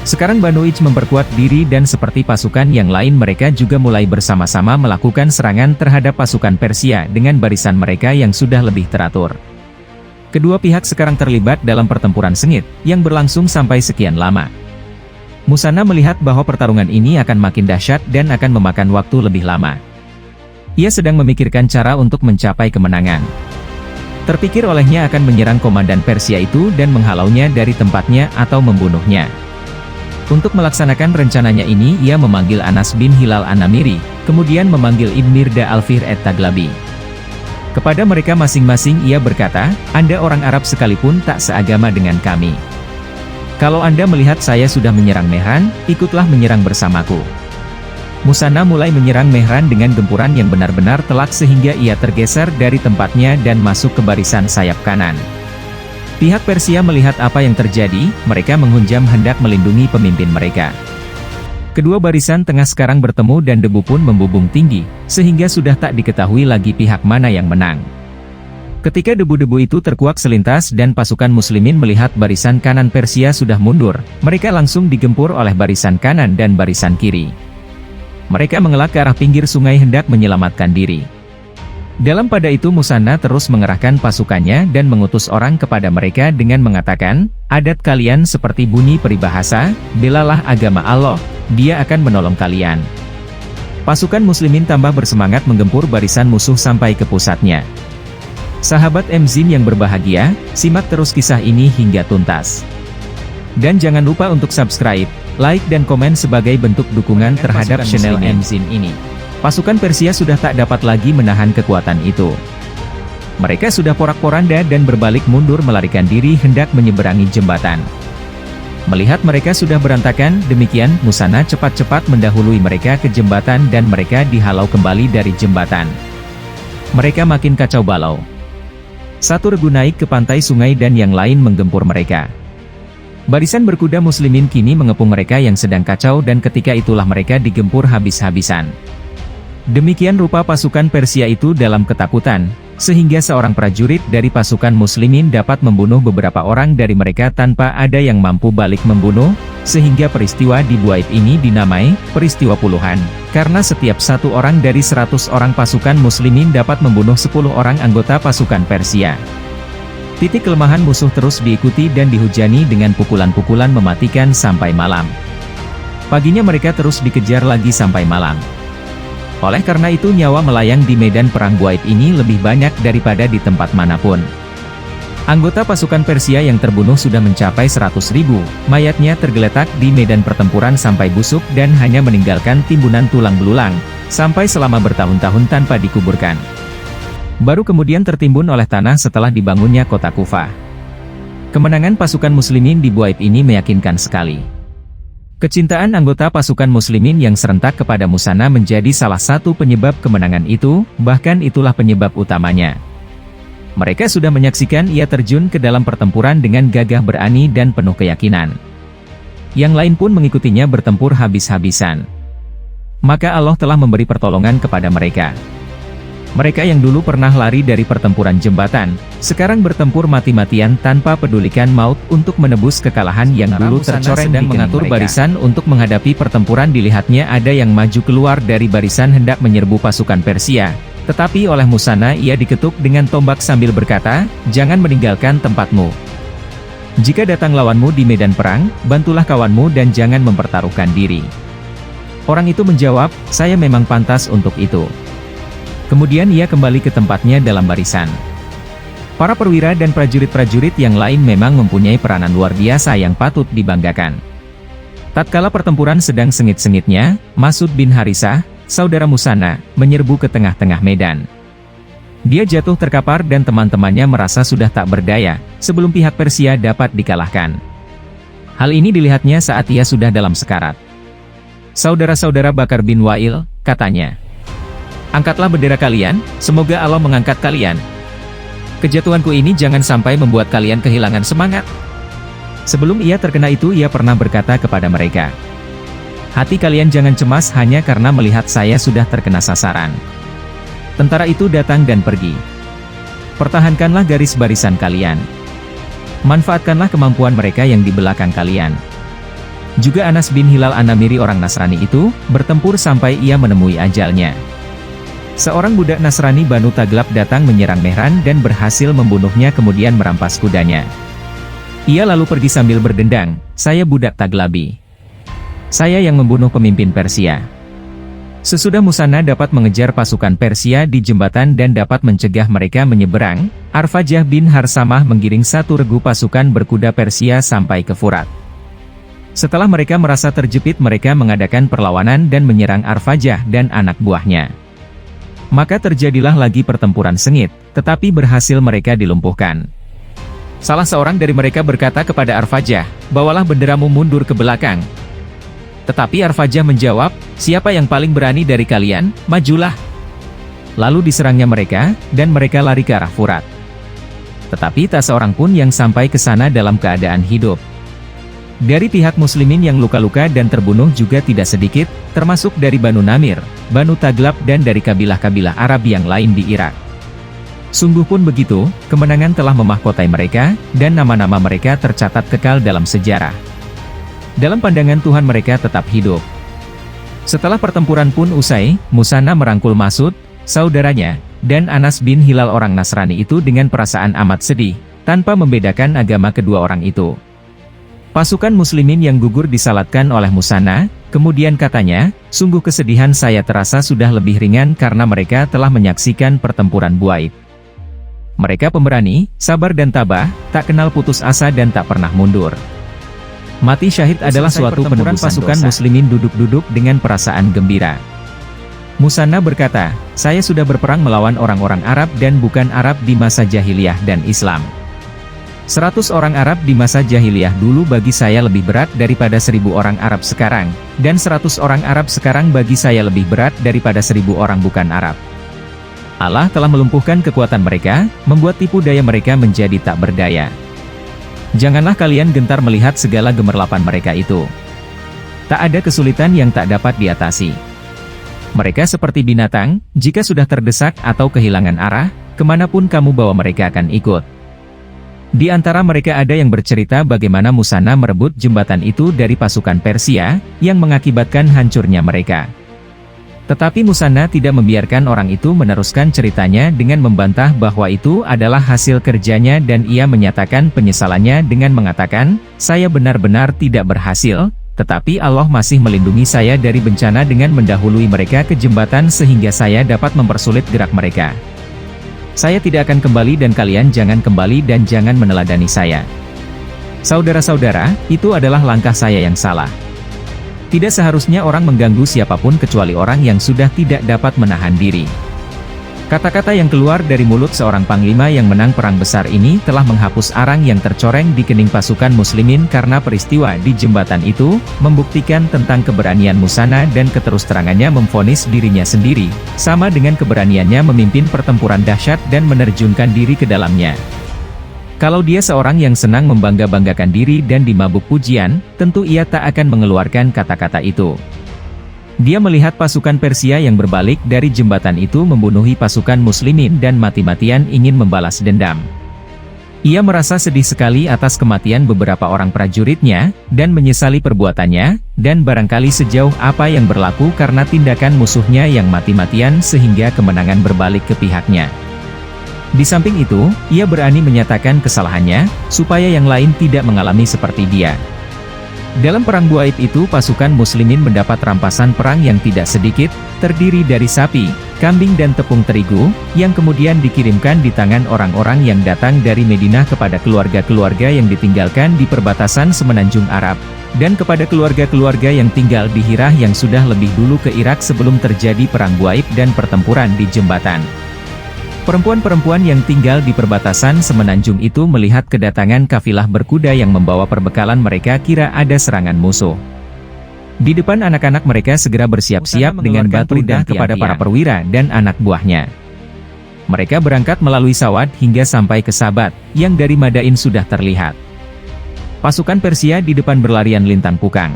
Sekarang Banu Ij memperkuat diri dan seperti pasukan yang lain mereka juga mulai bersama-sama melakukan serangan terhadap pasukan Persia dengan barisan mereka yang sudah lebih teratur. Kedua pihak sekarang terlibat dalam pertempuran sengit, yang berlangsung sampai sekian lama. Musanna melihat bahwa pertarungan ini akan makin dahsyat dan akan memakan waktu lebih lama. Ia sedang memikirkan cara untuk mencapai kemenangan. Terpikir olehnya akan menyerang komandan Persia itu dan menghalaunya dari tempatnya atau membunuhnya. Untuk melaksanakan rencananya ini ia memanggil Anas bin Hilal An-Namiri, kemudian memanggil Ibn Mirda Al-Fir et-Taglabi. Kepada mereka masing-masing ia berkata, "Anda orang Arab sekalipun tak seagama dengan kami. Kalau Anda melihat saya sudah menyerang Mehran, ikutlah menyerang bersamaku." Musanna mulai menyerang Mehran dengan gempuran yang benar-benar telak sehingga ia tergeser dari tempatnya dan masuk ke barisan sayap kanan. Pihak Persia melihat apa yang terjadi, mereka menghunjam hendak melindungi pemimpin mereka. Kedua barisan tengah sekarang bertemu dan debu pun membubung tinggi, sehingga sudah tak diketahui lagi pihak mana yang menang. Ketika debu-debu itu terkuak selintas dan pasukan muslimin melihat barisan kanan Persia sudah mundur, mereka langsung digempur oleh barisan kanan dan barisan kiri. Mereka mengelak ke arah pinggir sungai hendak menyelamatkan diri. Dalam pada itu Musanna terus mengerahkan pasukannya dan mengutus orang kepada mereka dengan mengatakan, "Adat kalian seperti bunyi peribahasa, belalah agama Allah, Dia akan menolong kalian." Pasukan muslimin tambah bersemangat menggempur barisan musuh sampai ke pusatnya. Sahabat MZin yang berbahagia, simak terus kisah ini hingga tuntas. Dan jangan lupa untuk subscribe, like dan komen sebagai bentuk dukungan terhadap channel MZin ini. Pasukan Persia sudah tak dapat lagi menahan kekuatan itu. Mereka sudah porak-poranda dan berbalik mundur melarikan diri hendak menyeberangi jembatan. Melihat mereka sudah berantakan, demikian Musanna cepat-cepat mendahului mereka ke jembatan dan mereka dihalau kembali dari jembatan. Mereka makin kacau balau. Satu regu naik ke pantai sungai dan yang lain menggempur mereka. Barisan berkuda muslimin kini mengepung mereka yang sedang kacau dan ketika itulah mereka digempur habis-habisan. Demikian rupa pasukan Persia itu dalam ketakutan, sehingga seorang prajurit dari pasukan muslimin dapat membunuh beberapa orang dari mereka tanpa ada yang mampu balik membunuh, sehingga peristiwa di Buaib ini dinamai peristiwa puluhan, karena setiap satu orang dari 100 orang pasukan muslimin dapat membunuh 10 orang anggota pasukan Persia. Titik kelemahan musuh terus diikuti dan dihujani dengan pukulan-pukulan mematikan sampai malam. Paginya mereka terus dikejar lagi sampai malam. Oleh karena itu nyawa melayang di medan perang Buaid ini lebih banyak daripada di tempat manapun. Anggota pasukan Persia yang terbunuh sudah mencapai 100.000, mayatnya tergeletak di medan pertempuran sampai busuk dan hanya meninggalkan timbunan tulang belulang, sampai selama bertahun-tahun tanpa dikuburkan. Baru kemudian tertimbun oleh tanah setelah dibangunnya kota Kufah. Kemenangan pasukan muslimin di Buaid ini meyakinkan sekali. Kecintaan anggota pasukan muslimin yang serentak kepada Muzanna menjadi salah satu penyebab kemenangan itu, bahkan itulah penyebab utamanya. Mereka sudah menyaksikan ia terjun ke dalam pertempuran dengan gagah berani dan penuh keyakinan. Yang lain pun mengikutinya bertempur habis-habisan. Maka Allah telah memberi pertolongan kepada mereka. Mereka yang dulu pernah lari dari pertempuran jembatan, sekarang bertempur mati-matian tanpa pedulikan maut untuk menebus kekalahan yang dulu tercoreng dan mengatur barisan untuk menghadapi pertempuran. Dilihatnya ada yang maju keluar dari barisan hendak menyerbu pasukan Persia, tetapi oleh Muzanna ia diketuk dengan tombak sambil berkata, "Jangan meninggalkan tempatmu. Jika datang lawanmu di medan perang, bantulah kawanmu dan jangan mempertaruhkan diri." Orang itu menjawab, "Saya memang pantas untuk itu." Kemudian ia kembali ke tempatnya dalam barisan. Para perwira dan prajurit-prajurit yang lain memang mempunyai peranan luar biasa yang patut dibanggakan. Tatkala pertempuran sedang sengit-sengitnya, Mas'ud bin Harithah, saudara Muzanna, menyerbu ke tengah-tengah medan. Dia jatuh terkapar dan teman-temannya merasa sudah tak berdaya, sebelum pihak Persia dapat dikalahkan. Hal ini dilihatnya saat ia sudah dalam sekarat. "Saudara-saudara Bakar bin Wa'il," katanya, "angkatlah bendera kalian, semoga Allah mengangkat kalian. Kejatuhanku ini jangan sampai membuat kalian kehilangan semangat." Sebelum ia terkena itu ia pernah berkata kepada mereka, "Hati kalian jangan cemas hanya karena melihat saya sudah terkena sasaran. Tentara itu datang dan pergi. Pertahankanlah garis barisan kalian. Manfaatkanlah kemampuan mereka yang di belakang kalian." Juga Anas bin Hilal An-Namiri orang Nasrani itu, bertempur sampai ia menemui ajalnya. Seorang budak Nasrani Banu Taglab datang menyerang Mehran dan berhasil membunuhnya kemudian merampas kudanya. Ia lalu pergi sambil berdendang, "Saya budak Taglabi. Saya yang membunuh pemimpin Persia." Sesudah Muzanna dapat mengejar pasukan Persia di jembatan dan dapat mencegah mereka menyeberang, Arfajah bin Harsamah menggiring satu regu pasukan berkuda Persia sampai ke Furat. Setelah mereka merasa terjepit mereka mengadakan perlawanan dan menyerang Arfajah dan anak buahnya. Maka terjadilah lagi pertempuran sengit, tetapi berhasil mereka dilumpuhkan. Salah seorang dari mereka berkata kepada Arfajah, "Bawalah benderamu mundur ke belakang." Tetapi Arfajah menjawab, "Siapa yang paling berani dari kalian, majulah." Lalu diserangnya mereka, dan mereka lari ke arah Furat. Tetapi tak seorang pun yang sampai ke sana dalam keadaan hidup. Dari pihak muslimin yang luka-luka dan terbunuh juga tidak sedikit, termasuk dari Banu Namir, Banu Taglab dan dari kabilah-kabilah Arab yang lain di Irak. Sungguh pun begitu, kemenangan telah memahkotai mereka, dan nama-nama mereka tercatat kekal dalam sejarah. Dalam pandangan Tuhan mereka tetap hidup. Setelah pertempuran pun usai, Muzanna merangkul Mas'ud, saudaranya, dan Anas bin Hilal orang Nasrani itu dengan perasaan amat sedih, tanpa membedakan agama kedua orang itu. Pasukan muslimin yang gugur disalatkan oleh Muzanna, kemudian katanya, "Sungguh kesedihan saya terasa sudah lebih ringan karena mereka telah menyaksikan pertempuran Buaid. Mereka pemberani, sabar dan tabah, tak kenal putus asa dan tak pernah mundur." Mati syahid adalah suatu penebusan pasukan muslimin duduk-duduk dengan perasaan gembira. Muzanna berkata, "Saya sudah berperang melawan orang-orang Arab dan bukan Arab di masa jahiliyah dan Islam. 100 orang Arab di masa jahiliyah dulu bagi saya lebih berat daripada 1000 orang Arab sekarang, dan 100 orang Arab sekarang bagi saya lebih berat daripada 1000 orang bukan Arab. Allah telah melumpuhkan kekuatan mereka, membuat tipu daya mereka menjadi tak berdaya. Janganlah kalian gentar melihat segala gemerlapan mereka itu. Tak ada kesulitan yang tak dapat diatasi. Mereka seperti binatang, jika sudah terdesak atau kehilangan arah, kemanapun kamu bawa mereka akan ikut." Di antara mereka ada yang bercerita bagaimana Muzanna merebut jembatan itu dari pasukan Persia, yang mengakibatkan hancurnya mereka. Tetapi Muzanna tidak membiarkan orang itu meneruskan ceritanya dengan membantah bahwa itu adalah hasil kerjanya dan ia menyatakan penyesalannya dengan mengatakan, "Saya benar-benar tidak berhasil, tetapi Allah masih melindungi saya dari bencana dengan mendahului mereka ke jembatan sehingga saya dapat mempersulit gerak mereka. Saya tidak akan kembali dan kalian jangan kembali dan jangan meneladani saya. Saudara-saudara, itu adalah langkah saya yang salah. Tidak seharusnya orang mengganggu siapapun kecuali orang yang sudah tidak dapat menahan diri. Kata-kata yang keluar dari mulut seorang panglima yang menang perang besar ini telah menghapus arang yang tercoreng di kening pasukan muslimin karena peristiwa di jembatan itu, membuktikan tentang keberanian Musana dan keterus-terangannya memvonis dirinya sendiri, sama dengan keberaniannya memimpin pertempuran dahsyat dan menerjunkan diri ke dalamnya. Kalau dia seorang yang senang membangga-banggakan diri dan dimabuk pujian, tentu ia tak akan mengeluarkan kata-kata itu. Dia melihat pasukan Persia yang berbalik dari jembatan itu membunuhi pasukan muslimin dan mati-matian ingin membalas dendam. Ia merasa sedih sekali atas kematian beberapa orang prajuritnya, dan menyesali perbuatannya, dan barangkali sejauh apa yang berlaku karena tindakan musuhnya yang mati-matian sehingga kemenangan berbalik ke pihaknya. Di samping itu, ia berani menyatakan kesalahannya, supaya yang lain tidak mengalami seperti dia. Dalam perang Buaib itu pasukan muslimin mendapat rampasan perang yang tidak sedikit, terdiri dari sapi, kambing dan tepung terigu, yang kemudian dikirimkan di tangan orang-orang yang datang dari Madinah kepada keluarga-keluarga yang ditinggalkan di perbatasan Semenanjung Arab, dan kepada keluarga-keluarga yang tinggal di Hirah yang sudah lebih dulu ke Irak sebelum terjadi perang Buaib dan pertempuran di jembatan. Perempuan-perempuan yang tinggal di perbatasan Semenanjung itu melihat kedatangan kafilah berkuda yang membawa perbekalan mereka kira ada serangan musuh. Di depan anak-anak mereka segera bersiap-siap dengan batu dan kepada para perwira dan anak buahnya. Mereka berangkat melalui Sawad hingga sampai ke Sabat, yang dari Madain sudah terlihat. Pasukan Persia di depan berlarian lintang pukang.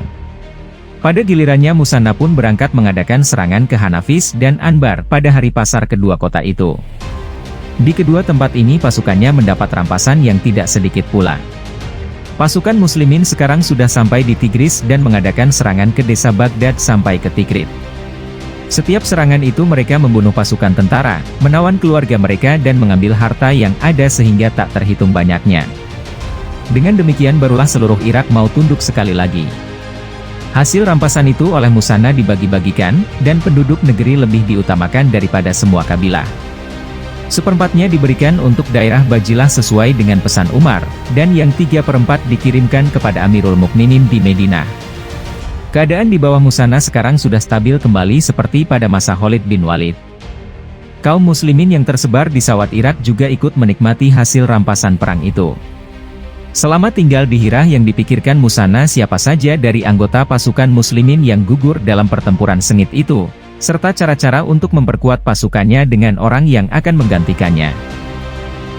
Pada gilirannya Musana pun berangkat mengadakan serangan ke Hanafis dan Anbar pada hari pasar kedua kota itu. Di kedua tempat ini pasukannya mendapat rampasan yang tidak sedikit pula. Pasukan muslimin sekarang sudah sampai di Tigris dan mengadakan serangan ke desa Baghdad sampai ke Tikrit. Setiap serangan itu mereka membunuh pasukan tentara, menawan keluarga mereka dan mengambil harta yang ada sehingga tak terhitung banyaknya. Dengan demikian barulah seluruh Irak mau tunduk sekali lagi. Hasil rampasan itu oleh Musana dibagi-bagikan, dan penduduk negeri lebih diutamakan daripada semua kabilah. Seperempatnya diberikan untuk daerah Bajilah sesuai dengan pesan Umar, dan yang 3/4 dikirimkan kepada Amirul Mukminin di Madinah. Keadaan di bawah Musana sekarang sudah stabil kembali seperti pada masa Khalid bin Walid. Kaum muslimin yang tersebar di Sawat Irak juga ikut menikmati hasil rampasan perang itu. Selama tinggal di Hirah yang dipikirkan Musana siapa saja dari anggota pasukan muslimin yang gugur dalam pertempuran sengit itu, serta cara-cara untuk memperkuat pasukannya dengan orang yang akan menggantikannya.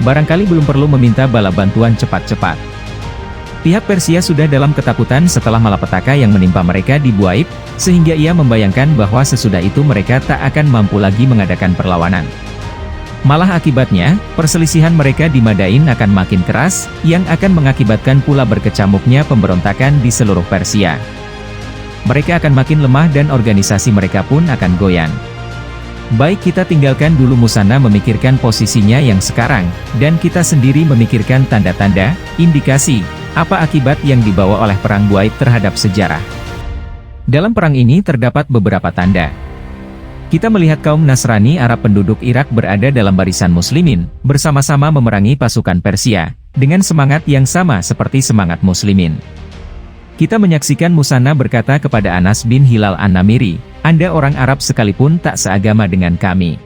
Barangkali belum perlu meminta bala bantuan cepat-cepat. Pihak Persia sudah dalam ketakutan setelah malapetaka yang menimpa mereka di Buaib, sehingga ia membayangkan bahwa sesudah itu mereka tak akan mampu lagi mengadakan perlawanan. Malah akibatnya, perselisihan mereka di Madain akan makin keras, yang akan mengakibatkan pula berkecamuknya pemberontakan di seluruh Persia. Mereka akan makin lemah dan organisasi mereka pun akan goyang. Baik kita tinggalkan dulu Musana memikirkan posisinya yang sekarang, dan kita sendiri memikirkan tanda-tanda, indikasi, apa akibat yang dibawa oleh perang Buaib terhadap sejarah. Dalam perang ini terdapat beberapa tanda. Kita melihat kaum Nasrani Arab penduduk Irak berada dalam barisan muslimin, bersama-sama memerangi pasukan Persia, dengan semangat yang sama seperti semangat muslimin. Kita menyaksikan Musana berkata kepada Anas bin Hilal An-Namiri, "Anda orang Arab sekalipun tak seagama dengan kami.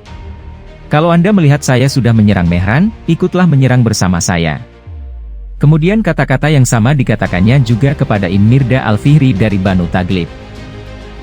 Kalau Anda melihat saya sudah menyerang Mehran, ikutlah menyerang bersama saya." Kemudian kata-kata yang sama dikatakannya juga kepada Mirda Al-Fihri dari Banu Taglib.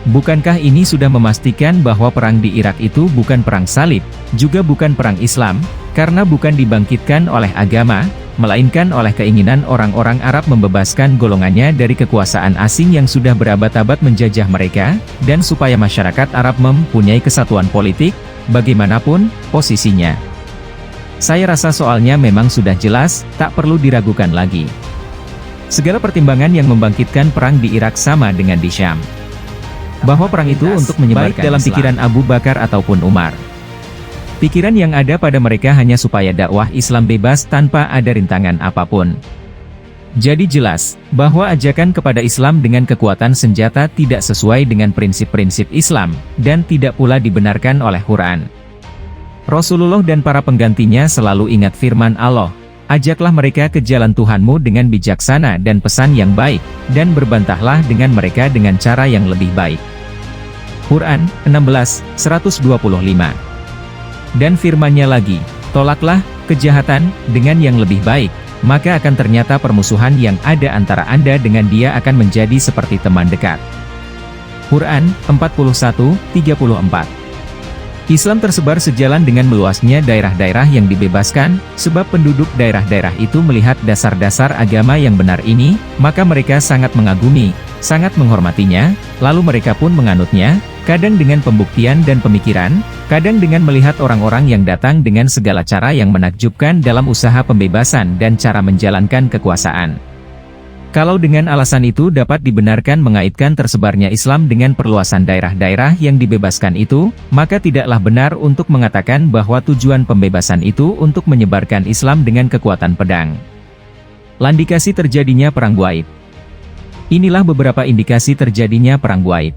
Bukankah ini sudah memastikan bahwa perang di Irak itu bukan perang salib, juga bukan perang Islam, karena bukan dibangkitkan oleh agama, melainkan oleh keinginan orang-orang Arab membebaskan golongannya dari kekuasaan asing yang sudah berabad-abad menjajah mereka, dan supaya masyarakat Arab mempunyai kesatuan politik, bagaimanapun posisinya. Saya rasa soalnya memang sudah jelas, tak perlu diragukan lagi. Segala pertimbangan yang membangkitkan perang di Irak sama dengan di Syam. Bahwa perang itu untuk menyebarkan dalam pikiran Abu Bakar ataupun Umar. Pikiran yang ada pada mereka hanya supaya dakwah Islam bebas tanpa ada rintangan apapun. Jadi jelas, bahwa ajakan kepada Islam dengan kekuatan senjata tidak sesuai dengan prinsip-prinsip Islam, dan tidak pula dibenarkan oleh Quran. Rasulullah dan para penggantinya selalu ingat firman Allah, ajaklah mereka ke jalan Tuhanmu dengan bijaksana dan pesan yang baik, dan berbantahlah dengan mereka dengan cara yang lebih baik. Quran 16:125. Dan firman-Nya lagi, tolaklah kejahatan dengan yang lebih baik, maka akan ternyata permusuhan yang ada antara Anda dengan dia akan menjadi seperti teman dekat. Quran 41:34. Islam tersebar sejalan dengan meluasnya daerah-daerah yang dibebaskan, sebab penduduk daerah-daerah itu melihat dasar-dasar agama yang benar ini, maka mereka sangat mengagumi, sangat menghormatinya, lalu mereka pun menganutnya, kadang dengan pembuktian dan pemikiran, kadang dengan melihat orang-orang yang datang dengan segala cara yang menakjubkan dalam usaha pembebasan dan cara menjalankan kekuasaan. Kalau dengan alasan itu dapat dibenarkan mengaitkan tersebarnya Islam dengan perluasan daerah-daerah yang dibebaskan itu, maka tidaklah benar untuk mengatakan bahwa tujuan pembebasan itu untuk menyebarkan Islam dengan kekuatan pedang. Indikasi terjadinya Perang Buaid. Inilah beberapa indikasi terjadinya Perang Buaid.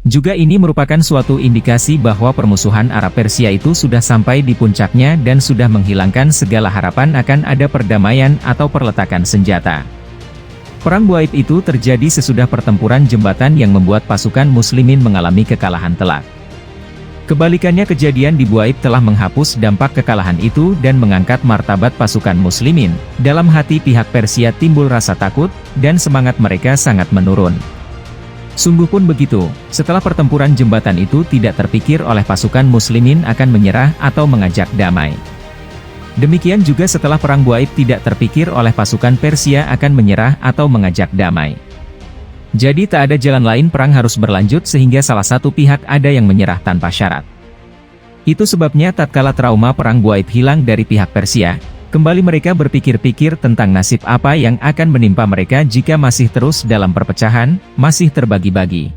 Juga ini merupakan suatu indikasi bahwa permusuhan Arab Persia itu sudah sampai di puncaknya dan sudah menghilangkan segala harapan akan ada perdamaian atau perletakan senjata. Perang Buaid itu terjadi sesudah pertempuran jembatan yang membuat pasukan muslimin mengalami kekalahan telak. Kebalikannya, kejadian di Buaid telah menghapus dampak kekalahan itu dan mengangkat martabat pasukan muslimin. Dalam hati pihak Persia timbul rasa takut, dan semangat mereka sangat menurun. Sungguh pun begitu, setelah pertempuran jembatan itu tidak terpikir oleh pasukan muslimin akan menyerah atau mengajak damai. Demikian juga setelah Perang Buaid tidak terpikir oleh pasukan Persia akan menyerah atau mengajak damai. Jadi tak ada jalan lain, perang harus berlanjut sehingga salah satu pihak ada yang menyerah tanpa syarat. Itu sebabnya tatkala trauma Perang Buaid hilang dari pihak Persia, kembali mereka berpikir-pikir tentang nasib apa yang akan menimpa mereka jika masih terus dalam perpecahan, masih terbagi-bagi.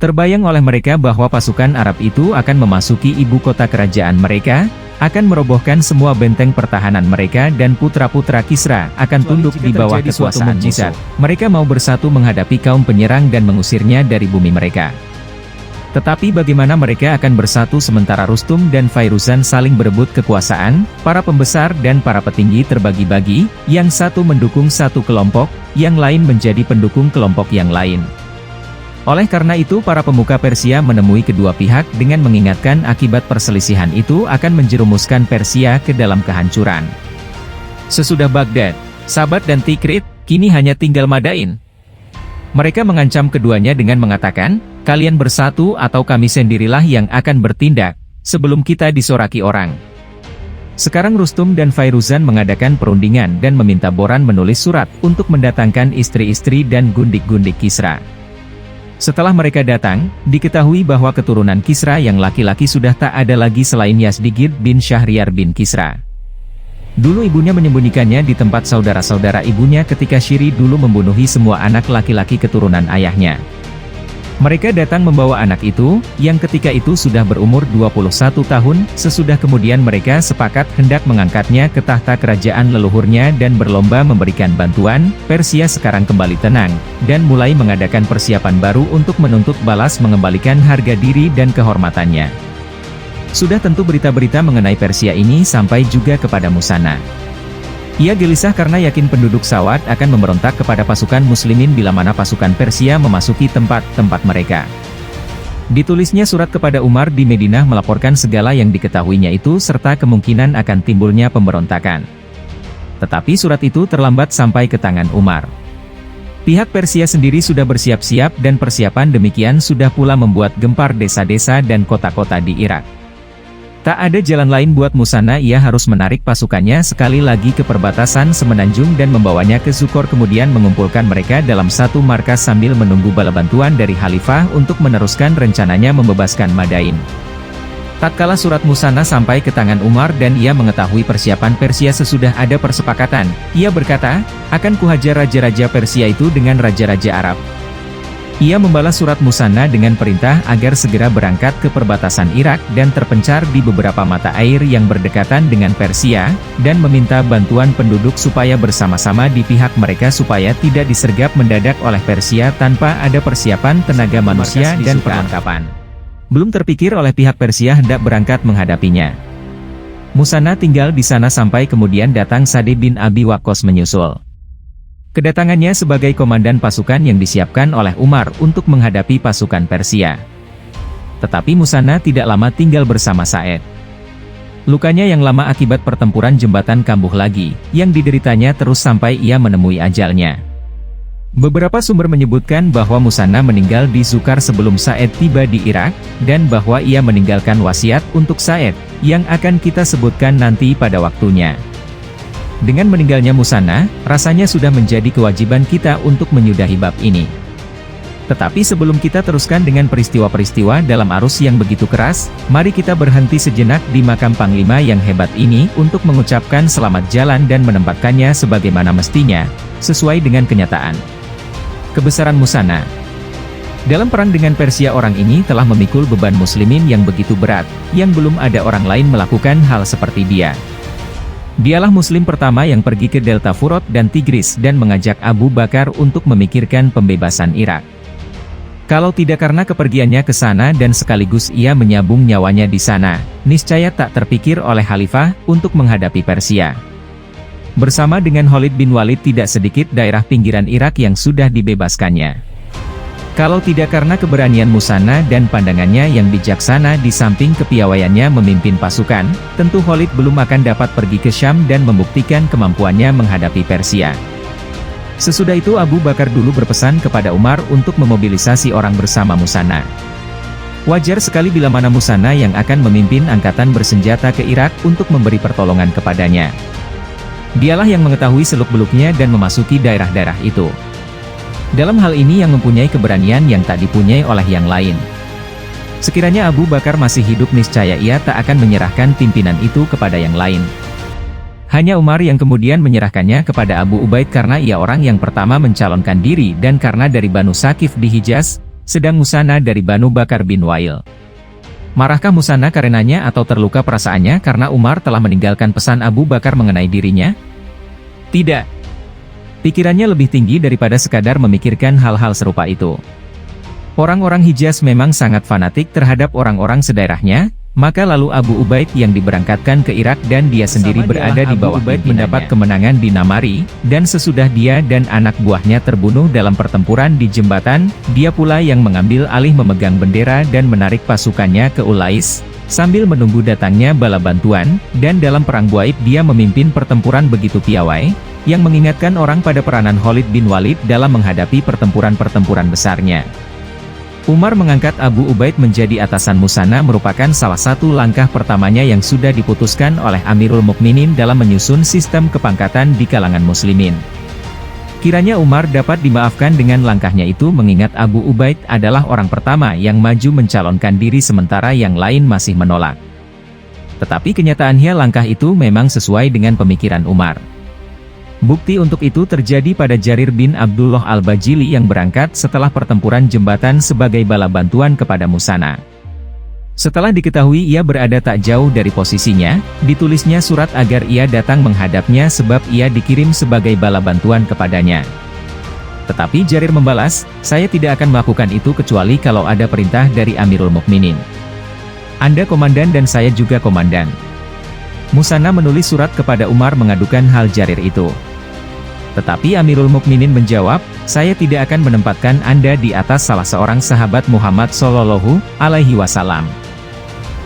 Terbayang oleh mereka bahwa pasukan Arab itu akan memasuki ibu kota kerajaan mereka, akan merobohkan semua benteng pertahanan mereka dan putra-putra Kisra akan tunduk di bawah kekuasaan musuh. Mereka mau bersatu menghadapi kaum penyerang dan mengusirnya dari bumi mereka. Tetapi bagaimana mereka akan bersatu sementara Rustum dan Fairuzan saling berebut kekuasaan, para pembesar dan para petinggi terbagi-bagi, yang satu mendukung satu kelompok, yang lain menjadi pendukung kelompok yang lain. Oleh karena itu para pemuka Persia menemui kedua pihak dengan mengingatkan akibat perselisihan itu akan menjerumuskan Persia ke dalam kehancuran. Sesudah Baghdad, Sabat dan Tikrit, kini hanya tinggal Madain. Mereka mengancam keduanya dengan mengatakan, kalian bersatu atau kami sendirilah yang akan bertindak, sebelum kita disoraki orang. Sekarang Rustum dan Fairuzan mengadakan perundingan dan meminta Boran menulis surat untuk mendatangkan istri-istri dan gundik-gundik Kisra. Setelah mereka datang, diketahui bahwa keturunan Kisra yang laki-laki sudah tak ada lagi selain Yazdegerd bin Syahriar bin Kisra. Dulu ibunya menyembunyikannya di tempat saudara-saudara ibunya ketika Syiri dulu membunuhi semua anak laki-laki keturunan ayahnya. Mereka datang membawa anak itu, yang ketika itu sudah berumur 21 tahun, sesudah kemudian mereka sepakat hendak mengangkatnya ke tahta kerajaan leluhurnya dan berlomba memberikan bantuan. Persia sekarang kembali tenang, dan mulai mengadakan persiapan baru untuk menuntut balas mengembalikan harga diri dan kehormatannya. Sudah tentu berita-berita mengenai Persia ini sampai juga kepada Musana. Ia gelisah karena yakin penduduk Sawat akan memberontak kepada pasukan muslimin bila mana pasukan Persia memasuki tempat-tempat mereka. Ditulisnya surat kepada Umar di Madinah melaporkan segala yang diketahuinya itu serta kemungkinan akan timbulnya pemberontakan. Tetapi surat itu terlambat sampai ke tangan Umar. Pihak Persia sendiri sudah bersiap-siap dan persiapan demikian sudah pula membuat gempar desa-desa dan kota-kota di Irak. Tak ada jalan lain buat Musana, ia harus menarik pasukannya sekali lagi ke perbatasan semenanjung dan membawanya ke Zukor kemudian mengumpulkan mereka dalam satu markas sambil menunggu bala bantuan dari Khalifah untuk meneruskan rencananya membebaskan Madain. Tatkala surat Musana sampai ke tangan Umar dan ia mengetahui persiapan Persia sesudah ada persepakatan, ia berkata, akan kuhajar raja-raja Persia itu dengan raja-raja Arab. Ia membalas surat Musanna dengan perintah agar segera berangkat ke perbatasan Irak dan terpencar di beberapa mata air yang berdekatan dengan Persia, dan meminta bantuan penduduk supaya bersama-sama di pihak mereka supaya tidak disergap mendadak oleh Persia tanpa ada persiapan tenaga manusia dan perlengkapan. Belum terpikir oleh pihak Persia hendak berangkat menghadapinya. Musanna tinggal di sana sampai kemudian datang Sa'd bin Abi Waqqas menyusul. Kedatangannya sebagai komandan pasukan yang disiapkan oleh Umar untuk menghadapi pasukan Persia. Tetapi Musanna tidak lama tinggal bersama Sa'd. Lukanya yang lama akibat pertempuran jembatan kambuh lagi, yang dideritanya terus sampai ia menemui ajalnya. Beberapa sumber menyebutkan bahwa Musanna meninggal di Zukar sebelum Sa'd tiba di Irak, dan bahwa ia meninggalkan wasiat untuk Sa'd, yang akan kita sebutkan nanti pada waktunya. Dengan meninggalnya Musanna, rasanya sudah menjadi kewajiban kita untuk menyudahi bab ini. Tetapi sebelum kita teruskan dengan peristiwa-peristiwa dalam arus yang begitu keras, mari kita berhenti sejenak di makam Panglima yang hebat ini untuk mengucapkan selamat jalan dan menempatkannya sebagaimana mestinya, sesuai dengan kenyataan. Kebesaran Musanna. Dalam perang dengan Persia, orang ini telah memikul beban muslimin yang begitu berat, yang belum ada orang lain melakukan hal seperti dia. Dialah muslim pertama yang pergi ke Delta Furat dan Tigris dan mengajak Abu Bakar untuk memikirkan pembebasan Irak. Kalau tidak karena kepergiannya ke sana dan sekaligus ia menyambung nyawanya di sana, niscaya tak terpikir oleh Khalifah untuk menghadapi Persia. Bersama dengan Khalid bin Walid tidak sedikit daerah pinggiran Irak yang sudah dibebaskannya. Kalau tidak karena keberanian Musanna dan pandangannya yang bijaksana di samping kepiawaiannya memimpin pasukan, tentu Khalid belum akan dapat pergi ke Syam dan membuktikan kemampuannya menghadapi Persia. Sesudah itu Abu Bakar dulu berpesan kepada Umar untuk memobilisasi orang bersama Musanna. Wajar sekali bila mana Musanna yang akan memimpin angkatan bersenjata ke Irak untuk memberi pertolongan kepadanya. Dialah yang mengetahui seluk-beluknya dan memasuki daerah-daerah itu. Dalam hal ini yang mempunyai keberanian yang tak dipunyai oleh yang lain. Sekiranya Abu Bakar masih hidup niscaya ia tak akan menyerahkan pimpinan itu kepada yang lain. Hanya Umar yang kemudian menyerahkannya kepada Abu Ubaid karena ia orang yang pertama mencalonkan diri dan karena dari Banu Saqif di Hijaz, sedang Musanna dari Banu Bakar bin Wa'il. Marahkah Musanna karenanya atau terluka perasaannya karena Umar telah meninggalkan pesan Abu Bakar mengenai dirinya? Tidak. Pikirannya lebih tinggi daripada sekadar memikirkan hal-hal serupa itu. Orang-orang Hijaz memang sangat fanatik terhadap orang-orang sedaerahnya, maka lalu Abu Ubaid yang diberangkatkan ke Irak dan dia sendiri berada di bawah Ubaid mendapat kemenangan di Namari, dan sesudah dia dan anak buahnya terbunuh dalam pertempuran di jembatan, dia pula yang mengambil alih memegang bendera dan menarik pasukannya ke Ulais, sambil menunggu datangnya bala bantuan, dan dalam perang Buaib dia memimpin pertempuran begitu piawai, yang mengingatkan orang pada peranan Khalid bin Walid dalam menghadapi pertempuran-pertempuran besarnya. Umar mengangkat Abu Ubaid menjadi atasan Musanna merupakan salah satu langkah pertamanya yang sudah diputuskan oleh Amirul Mukminin dalam menyusun sistem kepangkatan di kalangan muslimin. Kiranya Umar dapat dimaafkan dengan langkahnya itu mengingat Abu Ubaid adalah orang pertama yang maju mencalonkan diri sementara yang lain masih menolak. Tetapi kenyataannya langkah itu memang sesuai dengan pemikiran Umar. Bukti untuk itu terjadi pada Jarir bin Abdullah al-Bajili yang berangkat setelah pertempuran jembatan sebagai bala bantuan kepada Musanna. Setelah diketahui ia berada tak jauh dari posisinya, ditulisnya surat agar ia datang menghadapnya sebab ia dikirim sebagai bala bantuan kepadanya. Tetapi Jarir membalas, saya tidak akan melakukan itu kecuali kalau ada perintah dari Amirul Mukminin. Anda komandan dan saya juga komandan. Musanna menulis surat kepada Umar mengadukan hal Jarir itu. Tetapi Amirul Mukminin menjawab, saya tidak akan menempatkan Anda di atas salah seorang sahabat Muhammad Shallallahu Alaihi Wasallam.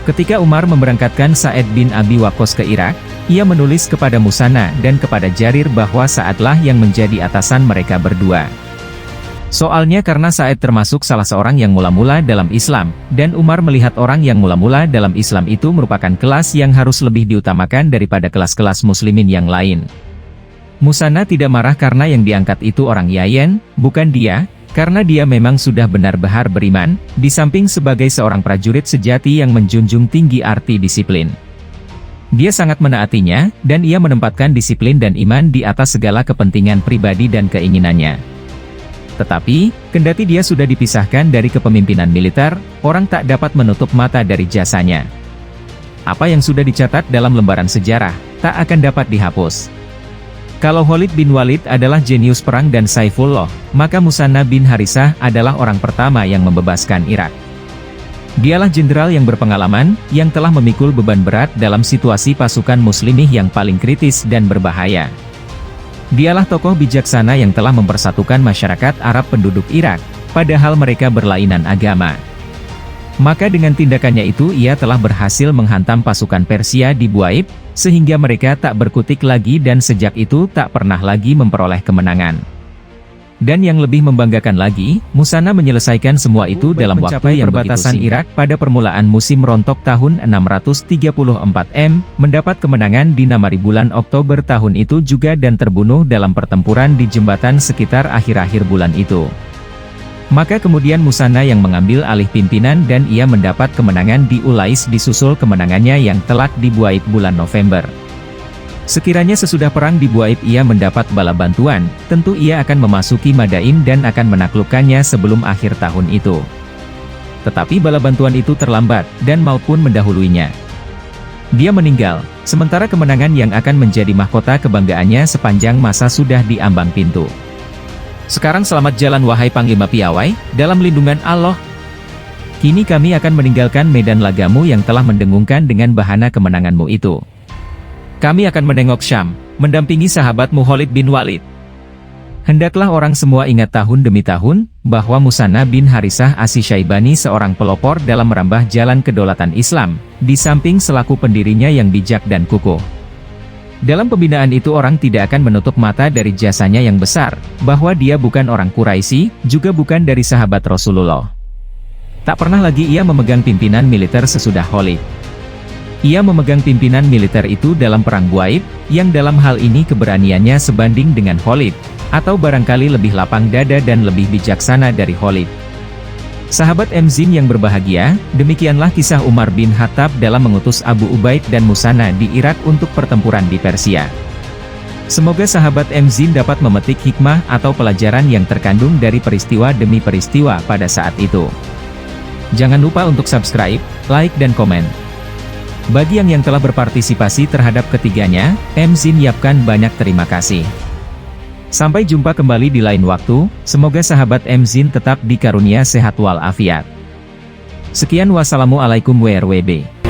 Ketika Umar memberangkatkan Sa'd bin Abi Waqqas ke Irak, ia menulis kepada Musanna dan kepada Jarir bahwa Sa'dlah yang menjadi atasan mereka berdua. Soalnya karena Sa'd termasuk salah seorang yang mula-mula dalam Islam, dan Umar melihat orang yang mula-mula dalam Islam itu merupakan kelas yang harus lebih diutamakan daripada kelas-kelas muslimin yang lain. Musanna tidak marah karena yang diangkat itu orang Yayen, bukan dia, karena dia memang sudah benar-benar beriman, di samping sebagai seorang prajurit sejati yang menjunjung tinggi arti disiplin. Dia sangat menaatinya, dan ia menempatkan disiplin dan iman di atas segala kepentingan pribadi dan keinginannya. Tetapi, kendati dia sudah dipisahkan dari kepemimpinan militer, orang tak dapat menutup mata dari jasanya. Apa yang sudah dicatat dalam lembaran sejarah, tak akan dapat dihapus. Kalau Khalid bin Walid adalah jenius perang dan Saifullah, maka Musanna bin Harithah adalah orang pertama yang membebaskan Irak. Dialah jenderal yang berpengalaman, yang telah memikul beban berat dalam situasi pasukan muslimih yang paling kritis dan berbahaya. Dialah tokoh bijaksana yang telah mempersatukan masyarakat Arab penduduk Irak, padahal mereka berlainan agama. Maka dengan tindakannya itu ia telah berhasil menghantam pasukan Persia di Buaib, sehingga mereka tak berkutik lagi dan sejak itu tak pernah lagi memperoleh kemenangan. Dan yang lebih membanggakan lagi, Musanna menyelesaikan semua itu dalam waktu yang perbatasan Irak pada permulaan musim rontok tahun 634 mendapat kemenangan di Namari bulan Oktober tahun itu juga dan terbunuh dalam pertempuran di jembatan sekitar akhir-akhir bulan itu. Maka kemudian Musanna yang mengambil alih pimpinan dan ia mendapat kemenangan di Ulais disusul kemenangannya yang telak di Buaib bulan November. Sekiranya sesudah perang di Buaib ia mendapat bala bantuan, tentu ia akan memasuki Madain dan akan menaklukkannya sebelum akhir tahun itu. Tetapi bala bantuan itu terlambat, dan maut pun mendahuluinya. Dia meninggal, sementara kemenangan yang akan menjadi mahkota kebanggaannya sepanjang masa sudah di ambang pintu. Sekarang selamat jalan wahai Panglima Piawai, dalam lindungan Allah. Kini kami akan meninggalkan medan lagamu yang telah mendengungkan dengan bahana kemenanganmu itu. Kami akan menengok Syam, mendampingi sahabatmu Khalid bin Walid. Hendaklah orang semua ingat tahun demi tahun, bahwa Musanna bin Harithah As-Syaibani seorang pelopor dalam merambah jalan kedaulatan Islam, di samping selaku pendirinya yang bijak dan kukuh. Dalam pembinaan itu orang tidak akan menutup mata dari jasanya yang besar, bahwa dia bukan orang Quraisy, juga bukan dari sahabat Rasulullah. Tak pernah lagi ia memegang pimpinan militer sesudah Khalid. Ia memegang pimpinan militer itu dalam perang Buaib, yang dalam hal ini keberaniannya sebanding dengan Khalid, atau barangkali lebih lapang dada dan lebih bijaksana dari Khalid. Sahabat MZin yang berbahagia, demikianlah kisah Umar bin Khattab dalam mengutus Abu Ubaid dan Musanna di Irak untuk pertempuran di Persia. Semoga sahabat MZin dapat memetik hikmah atau pelajaran yang terkandung dari peristiwa demi peristiwa pada saat itu. Jangan lupa untuk subscribe, like dan komen. Bagi yang telah berpartisipasi terhadap ketiganya, MZin yapkan banyak terima kasih. Sampai jumpa kembali di lain waktu, semoga sahabat MZin tetap dikarunia sehat walafiat. Sekian wassalamualaikum warahmatullahi wabarakatuh.